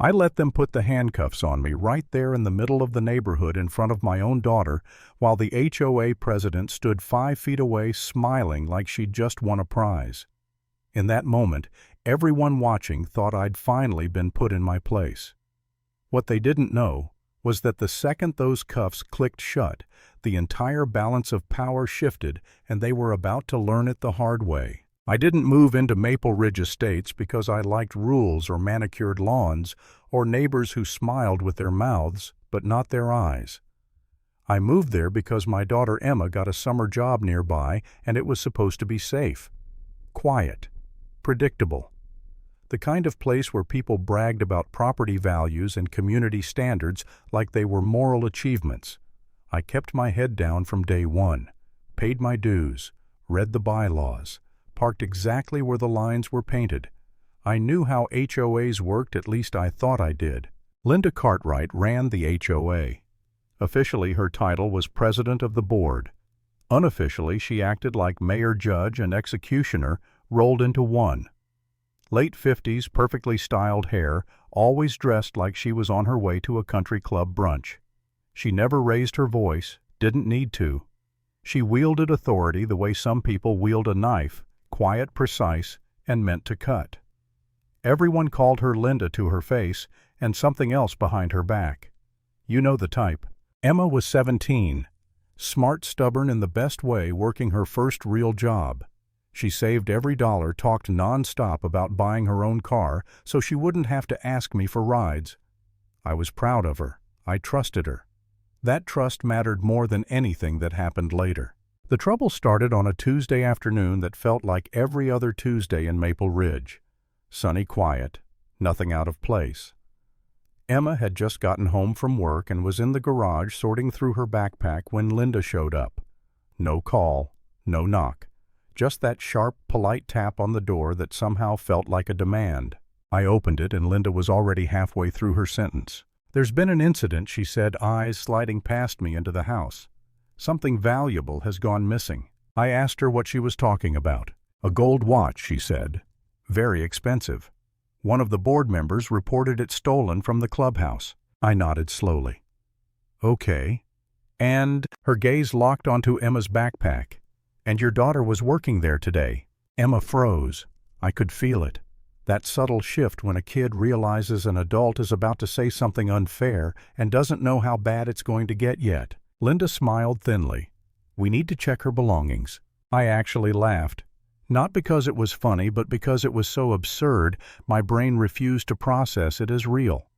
I let them put the handcuffs on me right there in the middle of the neighborhood in front of my own daughter, while the HOA president stood 5 feet away smiling like she'd just won a prize. In that moment, everyone watching thought I'd finally been put in my place. What they didn't know was that the second those cuffs clicked shut, the entire balance of power shifted and they were about to learn it the hard way. I didn't move into Maple Ridge Estates because I liked rules or manicured lawns or neighbors who smiled with their mouths but not their eyes. I moved there because my daughter Emma got a summer job nearby and it was supposed to be safe, quiet, predictable. The kind of place where people bragged about property values and community standards like they were moral achievements. I kept my head down from day one, paid my dues, read the bylaws, parked exactly where the lines were painted. I knew how HOAs worked, at least I thought I did. Linda Cartwright ran the HOA. Officially, her title was president of the board. Unofficially, she acted like mayor, judge, and executioner rolled into one. Late 50s, perfectly styled hair, always dressed like she was on her way to a country club brunch. She never raised her voice, didn't need to. She wielded authority the way some people wield a knife, quiet, precise, and meant to cut. Everyone called her Linda to her face and something else behind her back. You know the type. Emma was 17, smart, stubborn in the best way, working her first real job. She saved every dollar, talked non-stop about buying her own car so she wouldn't have to ask me for rides. I was proud of her. I trusted her. That trust mattered more than anything that happened later. The trouble started on a Tuesday afternoon that felt like every other Tuesday in Maple Ridge. Sunny, quiet, nothing out of place. Emma had just gotten home from work and was in the garage sorting through her backpack when Linda showed up. No call, no knock. Just that sharp, polite tap on the door that somehow felt like a demand. I opened it and Linda was already halfway through her sentence. "There's been an incident," she said, eyes sliding past me into the house. "Something valuable has gone missing." I asked her what she was talking about. "A gold watch," she said. "Very expensive. One of the board members reported it stolen from the clubhouse." I nodded slowly. "Okay. And?" Her gaze locked onto Emma's backpack. "And your daughter was working there today." Emma froze. I could feel it. That subtle shift when a kid realizes an adult is about to say something unfair and doesn't know how bad it's going to get yet. Linda smiled thinly. "We need to check her belongings." I actually laughed. Not because it was funny, but because it was so absurd, my brain refused to process it as real.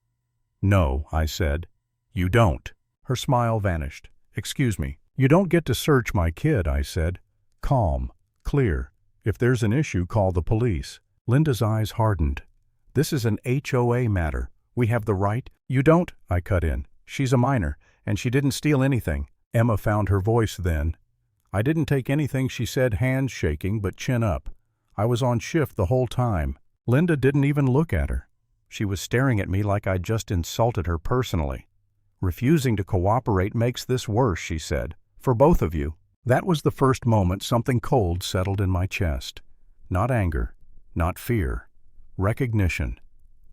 "No," I said. "You don't." Her smile vanished. "Excuse me. You don't get to search my kid," I said. Calm, clear. "If there's an issue, call the police." Linda's eyes hardened. "This is an HOA matter. We have the right—" "You don't," I cut in. "She's a minor, and she didn't steal anything." Emma found her voice then. "I didn't take anything," she said, hands shaking but chin up. "I was on shift the whole time." Linda didn't even look at her. She was staring at me like I'd just insulted her personally. "Refusing to cooperate makes this worse," she said. "For both of you." That was the first moment something cold settled in my chest. Not anger, not fear. Recognition.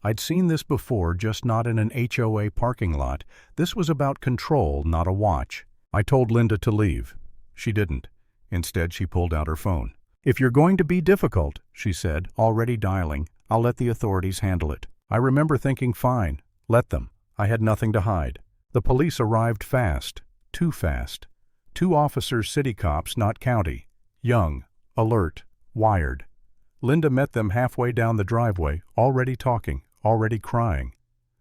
I'd seen this before, just not in an HOA parking lot. This was about control, not a watch. I told Linda to leave. She didn't. Instead, she pulled out her phone. "If you're going to be difficult," she said, already dialing, "I'll let the authorities handle it." I remember thinking, fine, let them. I had nothing to hide. The police arrived fast, too fast. 2 officers, city cops, not county. Young, alert, wired. Linda met them halfway down the driveway, already talking, already crying.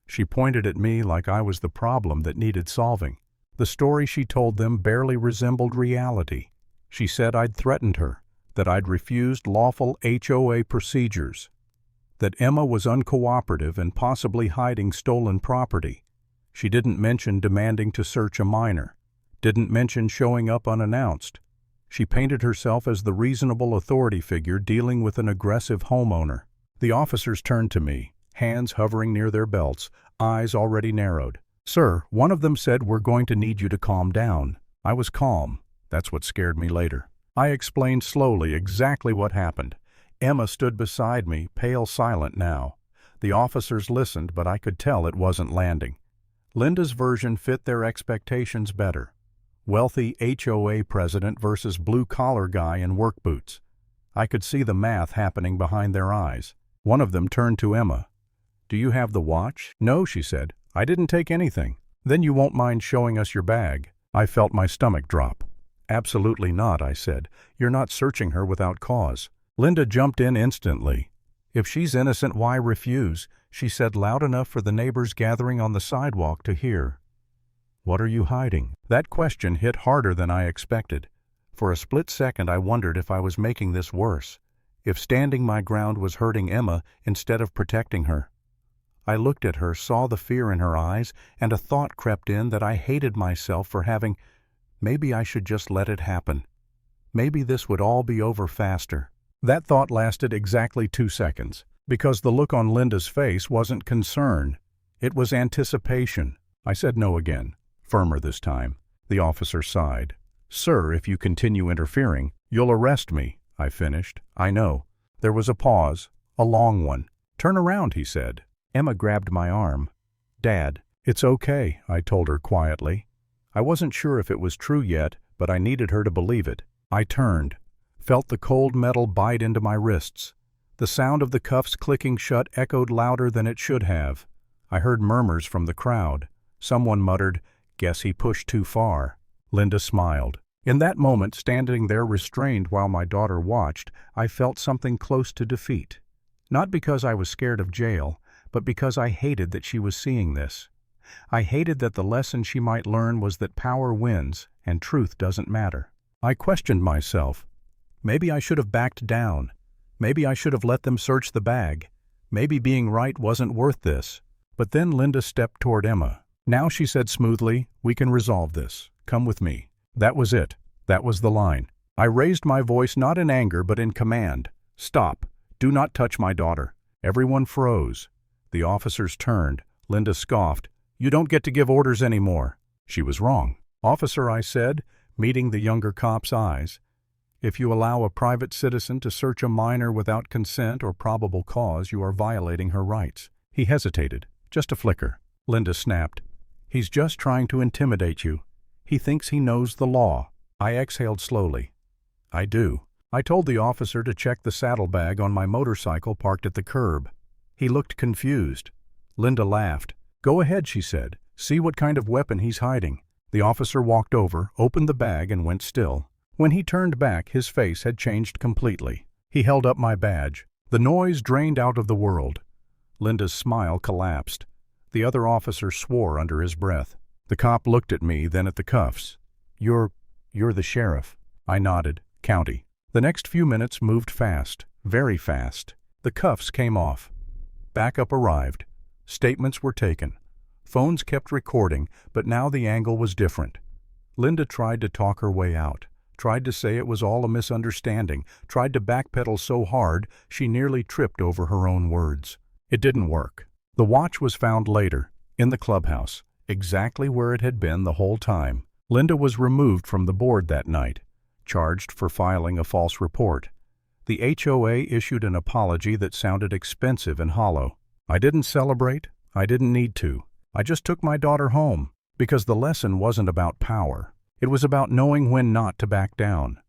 She pointed at me like I was the problem that needed solving. The story she told them barely resembled reality. She said I'd threatened her, that I'd refused lawful HOA procedures, that Emma was uncooperative and possibly hiding stolen property. She didn't mention demanding to search a minor, didn't mention showing up unannounced. She painted herself as the reasonable authority figure dealing with an aggressive homeowner. The officers turned to me, hands hovering near their belts, eyes already narrowed. "Sir," one of them said, "we're going to need you to calm down." I was calm. That's what scared me later. I explained slowly exactly what happened. Emma stood beside me, pale, silent now. The officers listened, but I could tell it wasn't landing. Linda's version fit their expectations better. Wealthy HOA president versus blue-collar guy in work boots. I could see the math happening behind their eyes. One of them turned to Emma. "Do you have the watch?" "No," she said. "I didn't take anything." "Then you won't mind showing us your bag?" I felt my stomach drop. "Absolutely not," I said. "You're not searching her without cause." Linda jumped in instantly. "If she's innocent, why refuse?" she said loud enough for the neighbors gathering on the sidewalk to hear. "What are you hiding?" That question hit harder than I expected. For a split second I wondered if I was making this worse, if standing my ground was hurting Emma instead of protecting her. I looked at her, saw the fear in her eyes, and a thought crept in that I hated myself for having. Maybe I should just let it happen. Maybe this would all be over faster. That thought lasted exactly 2 seconds, because the look on Linda's face wasn't concern. It was anticipation. I said no again, firmer this time. The officer sighed. "Sir, if you continue interfering, you'll arrest me," I finished. "I know." There was a pause, a long one. "Turn around," he said. Emma grabbed my arm. "Dad, it's okay," I told her quietly. I wasn't sure if it was true yet, but I needed her to believe it. I turned, felt the cold metal bite into my wrists. The sound of the cuffs clicking shut echoed louder than it should have. I heard murmurs from the crowd. Someone muttered, "Guess he pushed too far." Linda smiled. In that moment, standing there restrained while my daughter watched, I felt something close to defeat. Not because I was scared of jail, but because I hated that she was seeing this. I hated that the lesson she might learn was that power wins and truth doesn't matter. I questioned myself. Maybe I should have backed down. Maybe I should have let them search the bag. Maybe being right wasn't worth this. But then Linda stepped toward Emma. "Now," she said smoothly, "we can resolve this. Come with me." That was it. That was the line. I raised my voice not in anger but in command. "Stop. Do not touch my daughter." Everyone froze. The officers turned. Linda scoffed. "You don't get to give orders anymore." She was wrong. "Officer," I said, meeting the younger cop's eyes, "if you allow a private citizen to search a minor without consent or probable cause, you are violating her rights." He hesitated. Just a flicker. Linda snapped. "He's just trying to intimidate you. He thinks he knows the law." I exhaled slowly. "I do." I told the officer to check the saddlebag on my motorcycle parked at the curb. He looked confused. Linda laughed. "Go ahead," she said. "See what kind of weapon he's hiding." The officer walked over, opened the bag, and went still. When he turned back, his face had changed completely. He held up my badge. The noise drained out of the world. Linda's smile collapsed. The other officer swore under his breath. The cop looked at me, then at the cuffs. You're the sheriff." I nodded. "County." The next few minutes moved fast, very fast. The cuffs came off. Backup arrived. Statements were taken. Phones kept recording, but now the angle was different. Linda tried to talk her way out, tried to say it was all a misunderstanding, tried to backpedal so hard she nearly tripped over her own words. It didn't work. The watch was found later, in the clubhouse, exactly where it had been the whole time. Linda was removed from the board that night, charged for filing a false report. The HOA issued an apology that sounded expensive and hollow. I didn't celebrate. I didn't need to. I just took my daughter home, because the lesson wasn't about power. It was about knowing when not to back down.